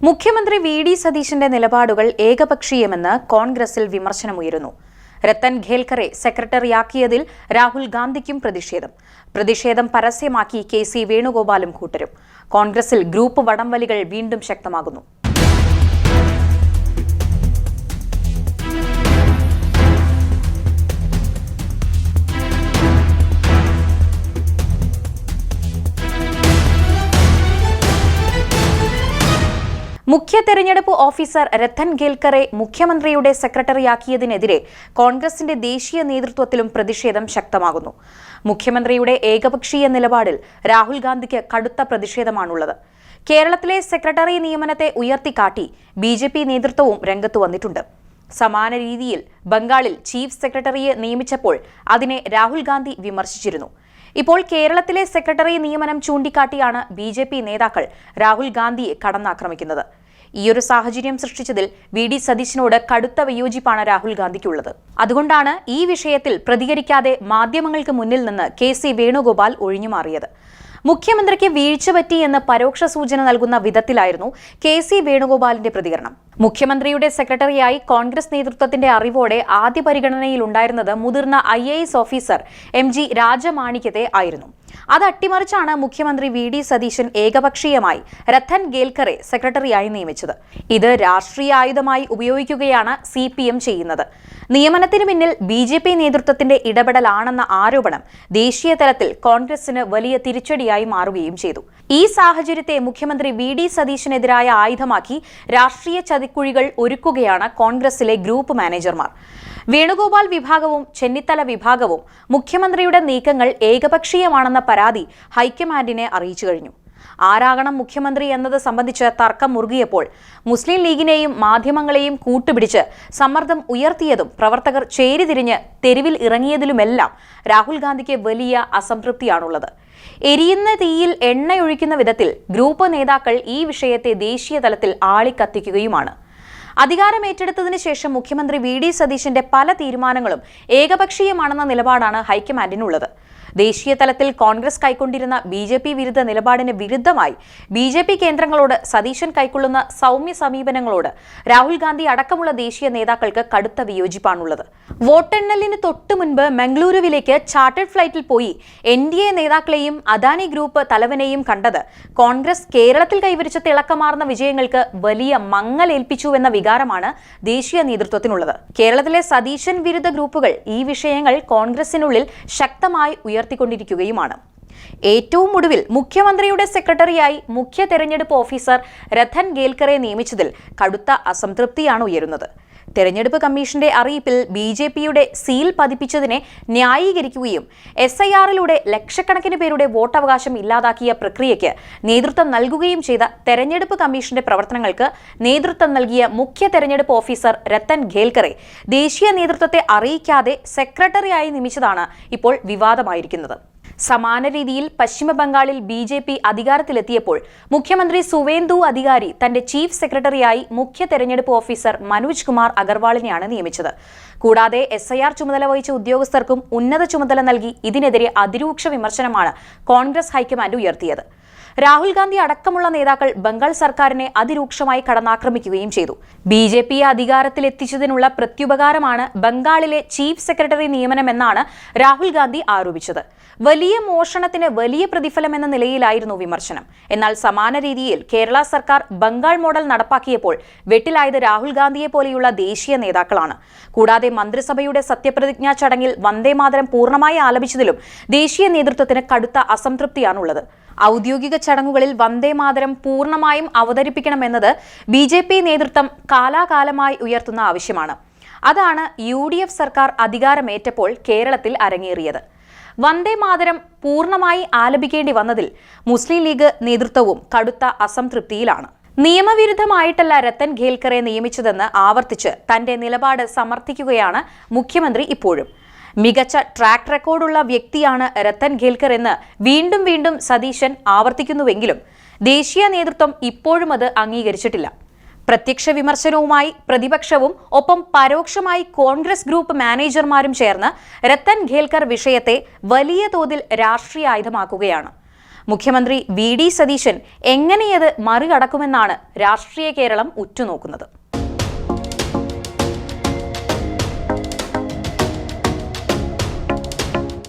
മുഖ്യമന്ത്രി വി.ഡി. സതീശന്റെ നിലപാടുകൾ ഏകപക്ഷീയമെന്ന് കോൺഗ്രസിൽ വിമർശനമുയരുന്നു. രത്തൻ ഖേൽക്കറെ സെക്രട്ടറിയാക്കിയതിൽ രാഹുൽ ഗാന്ധിക്കും പ്രതിഷേധം പരസ്യമാക്കി കെ.സി. വേണുഗോപാലും കൂട്ടരും. കോൺഗ്രസിൽ ഗ്രൂപ്പ് വടംവലികൾ വീണ്ടും ശക്തമാകുന്നു. മുഖ്യ തെരഞ്ഞെടുപ്പ് ഓഫീസർ രത്തൻ ഖേൽക്കറെ മുഖ്യമന്ത്രിയുടെ സെക്രട്ടറിയാക്കിയതിനെതിരെ കോൺഗ്രസിന്റെ ദേശീയ നേതൃത്വത്തിലും പ്രതിഷേധം ശക്തമാകുന്നു. മുഖ്യമന്ത്രിയുടെ ഏകപക്ഷീയ നിലപാടിൽ രാഹുൽ ഗാന്ധിക്ക് കടുത്ത പ്രതിഷേധമാണുള്ളത്. കേരളത്തിലെ സെക്രട്ടറി നിയമനത്തെ ഉയർത്തിക്കാട്ടി ബി.ജെ.പി. നേതൃത്വവും രംഗത്തു വന്നിട്ടുണ്ട്. സമാന രീതിയിൽ ബംഗാളിൽ ചീഫ് സെക്രട്ടറിയെ നിയമിച്ചപ്പോൾ അതിനെ രാഹുൽ ഗാന്ധി വിമർശിച്ചിരുന്നു. ഇപ്പോൾ കേരളത്തിലെ സെക്രട്ടറി നിയമനം ചൂണ്ടിക്കാട്ടിയാണ് ബി.ജെ.പി. നേതാക്കൾ രാഹുൽ ഗാന്ധിയെ കടന്നാക്രമിക്കുന്നത്. ഈയൊരു സാഹചര്യം സൃഷ്ടിച്ചതിൽ വി.ഡി. സതീശനോട് കടുത്ത വിയോജിപ്പാണ് രാഹുൽ ഗാന്ധിക്കുള്ളത്. അതുകൊണ്ടാണ് ഈ വിഷയത്തിൽ പ്രതികരിക്കാതെ മാധ്യമങ്ങൾക്ക് മുന്നിൽ നിന്ന് കെ.സി. വേണുഗോപാൽ ഒഴിഞ്ഞുമാറിയത്. മുഖ്യമന്ത്രിക്ക് വീഴ്ച പറ്റിയെന്ന് പരോക്ഷ സൂചന നൽകുന്ന വിധത്തിലായിരുന്നു കെ.സി. വേണുഗോപാലിന്റെ പ്രതികരണം. മുഖ്യമന്ത്രിയുടെ സെക്രട്ടറിയായി കോൺഗ്രസ് നേതൃത്വത്തിന്റെ അറിവോടെ ആദ്യ പരിഗണനയിലുണ്ടായിരുന്നത് മുതിർന്ന IAS ഓഫീസർ M.G. രാജമാണിക്യത്തെ ആയിരുന്നു. അത് അട്ടിമറിച്ചാണ് മുഖ്യമന്ത്രി വി.ഡി. സതീശൻ ഏകപക്ഷീയമായി രത്തൻ ഖേൽക്കറെ സെക്രട്ടറിയായി നിയമിച്ചത്. ഇത് രാഷ്ട്രീയ ആയുധമായി ഉപയോഗിക്കുകയാണ് CPM ചെയ്യുന്നത്. നിയമനത്തിന് പിന്നിൽ ബി.ജെ.പി. നേതൃത്വത്തിന്റെ ഇടപെടലാണെന്ന ആരോപണം ദേശീയ തലത്തിൽ കോൺഗ്രസിന് വലിയ തിരിച്ചടിയായി മാറുകയും ചെയ്തു. ഈ സാഹചര്യത്തെ മുഖ്യമന്ത്രി വി.ഡി. സതീശനെതിരായ ആയുധമാക്കി രാഷ്ട്രീയ ചതിക്കുഴികൾ ഒരുക്കുകയാണ് കോൺഗ്രസിലെ ഗ്രൂപ്പ് മാനേജർമാർ. വേണുഗോപാൽ വിഭാഗവും ചെന്നിത്തല വിഭാഗവും മുഖ്യമന്ത്രിയുടെ നീക്കങ്ങൾ ഏകപക്ഷീയമാണെന്ന പരാതി ഹൈക്കമാൻഡിനെ അറിയിച്ചു കഴിഞ്ഞു. ആരാകണം മുഖ്യമന്ത്രി എന്നത് സംബന്ധിച്ച് തർക്കം മുറുകിയപ്പോൾ മുസ്ലിം ലീഗിനെയും മാധ്യമങ്ങളെയും കൂട്ടുപിടിച്ച് സമ്മർദ്ദം ഉയർത്തിയതും പ്രവർത്തകർ ചേരിതിരിഞ്ഞ് തെരുവിൽ ഇറങ്ങിയതിലുമെല്ലാം രാഹുൽ ഗാന്ധിക്ക് വലിയ അസംതൃപ്തിയാണുള്ളത്. എരിയുന്ന തീയിൽ എണ്ണയൊഴിക്കുന്ന വിധത്തിൽ ഗ്രൂപ്പ് നേതാക്കൾ ഈ വിഷയത്തെ ദേശീയ തലത്തിൽ ആളിക്കത്തിക്കുകയുമാണ്. അധികാരമേറ്റെടുത്തതിനു ശേഷം മുഖ്യമന്ത്രി വി.ഡി. സതീശന്റെ പല തീരുമാനങ്ങളും ഏകപക്ഷീയമാണെന്ന നിലപാടാണ് ഹൈക്കമാൻഡിനുള്ളത്. ദേശീയ തലത്തിൽ കോൺഗ്രസ് കൈക്കൊണ്ടിരുന്ന ബി.ജെ.പി. വിരുദ്ധ നിലപാടിന് വിരുദ്ധമായി ബി.ജെ.പി. കേന്ദ്രങ്ങളോട് സതീശൻ കൈക്കൊള്ളുന്ന സൗമ്യ സമീപനങ്ങളോട് രാഹുൽ ഗാന്ധി അടക്കമുള്ള ദേശീയ നേതാക്കൾക്ക് കടുത്ത വിയോജിപ്പാണുള്ളത്. വോട്ടെണ്ണലിന് തൊട്ടു മുൻപ് മംഗളൂരുവിലേക്ക് ചാർട്ടേഡ് ഫ്ലൈറ്റിൽ പോയി NDA നേതാക്കളെയും അദാനി ഗ്രൂപ്പ് തലവനെയും കണ്ടത് കോൺഗ്രസ് കേരളത്തിൽ കൈവരിച്ച തിളക്കമാർന്ന വിജയങ്ങൾക്ക് വലിയ മങ്ങലേൽപ്പിച്ചുവെന്ന വികാരമാണ് ദേശീയ നേതൃത്വത്തിനുള്ളത്. കേരളത്തിലെ സതീശൻ വിരുദ്ധ ഗ്രൂപ്പുകൾ ഈ വിഷയങ്ങൾ കോൺഗ്രസിനുള്ളിൽ ശക്തമായി ഉയർത്തിക്കൊണ്ടിരിക്കുകയുമാണ്. ഏറ്റവും ഒടുവിൽ മുഖ്യമന്ത്രിയുടെ സെക്രട്ടറിയായി മുഖ്യ തെരഞ്ഞെടുപ്പ് ഓഫീസർ രത്തൻ ഖേൽക്കറെ നിയമിച്ചതിൽ കടുത്ത അസംതൃപ്തിയാണ് ഉയരുന്നത്. തെരഞ്ഞെടുപ്പ് കമ്മീഷന്റെ അറിയിപ്പിൽ ബി.ജെ.പിയുടെ സീൽ പതിപ്പിച്ചതിനെ ന്യായീകരിക്കുകയും SIR-ലൂടെ ലക്ഷക്കണക്കിന് പേരുടെ വോട്ടവകാശം ഇല്ലാതാക്കിയ പ്രക്രിയയ്ക്ക് നേതൃത്വം നൽകുകയും ചെയ്ത തെരഞ്ഞെടുപ്പ് കമ്മീഷന്റെ പ്രവർത്തനങ്ങൾക്ക് നേതൃത്വം നൽകിയ മുഖ്യ തെരഞ്ഞെടുപ്പ് ഓഫീസർ രത്തൻ ഖേൽക്കറെ ദേശീയ നേതൃത്വത്തെ അറിയിക്കാതെ സെക്രട്ടറിയായി നിയമിച്ചതാണ് ഇപ്പോൾ വിവാദമായിരിക്കുന്നത്. സമാന രീതിയിൽ പശ്ചിമ ബംഗാളിൽ ബി.ജെ.പി. അധികാരത്തിലെത്തിയപ്പോൾ മുഖ്യമന്ത്രി സുവേന്ദു അധികാരി തന്റെ ചീഫ് സെക്രട്ടറിയായി മുഖ്യ തെരഞ്ഞെടുപ്പ് ഓഫീസർ മനോജ് കുമാർ അഗർവാളിനെയാണ് നിയമിച്ചത്. കൂടാതെ SIR ചുമതല വഹിച്ച ഉദ്യോഗസ്ഥർക്കും ഉന്നത ചുമതല നൽകി ഇതിനെതിരെ അതിരൂക്ഷ വിമർശനമാണ് കോൺഗ്രസ് ഹൈക്കമാൻഡ് ഉയർത്തിയത്. രാഹുൽ ഗാന്ധി അടക്കമുള്ള നേതാക്കൾ ബംഗാൾ സർക്കാരിനെ അതിരൂക്ഷമായി കടന്നാക്രമിക്കുകയും ചെയ്തു. ബി.ജെ.പിയെ അധികാരത്തിലെത്തിച്ചതിനുള്ള പ്രത്യുപകാരമാണ് ബംഗാളിലെ ചീഫ് സെക്രട്ടറി നിയമനമെന്നാണ് രാഹുൽ ഗാന്ധി ആരോപിച്ചത്. വലിയ മോഷണത്തിന് വലിയ പ്രതിഫലം എന്ന നിലയിലായിരുന്നു വിമർശനം. എന്നാൽ സമാന രീതിയിൽ കേരള സർക്കാർ ബംഗാൾ മോഡൽ നടപ്പാക്കിയപ്പോൾ വെട്ടിലായത് രാഹുൽ ഗാന്ധിയെ പോലെയുള്ള ദേശീയ നേതാക്കളാണ്. കൂടാതെ മന്ത്രിസഭയുടെ സത്യപ്രതിജ്ഞാ ചടങ്ങിൽ വന്ദേമാതരം പൂർണ്ണമായി ആലപിച്ചതിലും ദേശീയ നേതൃത്വത്തിന് കടുത്ത അസംതൃപ്തിയാണുള്ളത്. ഔദ്യോഗിക ചടങ്ങുകളിൽ വന്ദേമാതരം പൂർണ്ണമായും അവതരിപ്പിക്കണമെന്നത് ബി.ജെ.പി. നേതൃത്വം കാലാകാലമായി ഉയർത്തുന്ന ആവശ്യമാണ്. അതാണ് UDF സർക്കാർ അധികാരമേറ്റപ്പോൾ കേരളത്തിൽ അരങ്ങേറിയത്. വന്ദേമാതരം പൂർണ്ണമായി ആലപിക്കേണ്ടി വന്നതിൽ മുസ്ലിം ലീഗ് നേതൃത്വവും കടുത്ത അസംതൃപ്തിയിലാണ്. നിയമവിരുദ്ധമായിട്ടല്ല രത്തൻ ഖേൽക്കറെ നിയമിച്ചതെന്ന് ആവർത്തിച്ച് തന്റെ നിലപാട് സമർത്ഥിക്കുകയാണ് മുഖ്യമന്ത്രി ഇപ്പോഴും. മികച്ച ട്രാക്ക് റെക്കോർഡുള്ള വ്യക്തിയാണ് രത്തൻ ഖേൽക്കർ എന്ന് വീണ്ടും വീണ്ടും സതീശൻ ആവർത്തിക്കുന്നുവെങ്കിലും ദേശീയ നേതൃത്വം ഇപ്പോഴും അത് അംഗീകരിച്ചിട്ടില്ല. പ്രത്യക്ഷ വിമർശനവുമായി പ്രതിപക്ഷവും ഒപ്പം പരോക്ഷമായി കോൺഗ്രസ് ഗ്രൂപ്പ് മാനേജർമാരും ചേർന്ന് രത്തൻ ഖേൽക്കർ വിഷയത്തെ വലിയ തോതിൽ രാഷ്ട്രീയ ആയുധമാക്കുകയാണ്. മുഖ്യമന്ത്രി വി ഡി സതീശൻ എങ്ങനെയത് മറികടക്കുമെന്നാണ് രാഷ്ട്രീയ കേരളം ഉറ്റുനോക്കുന്നത്.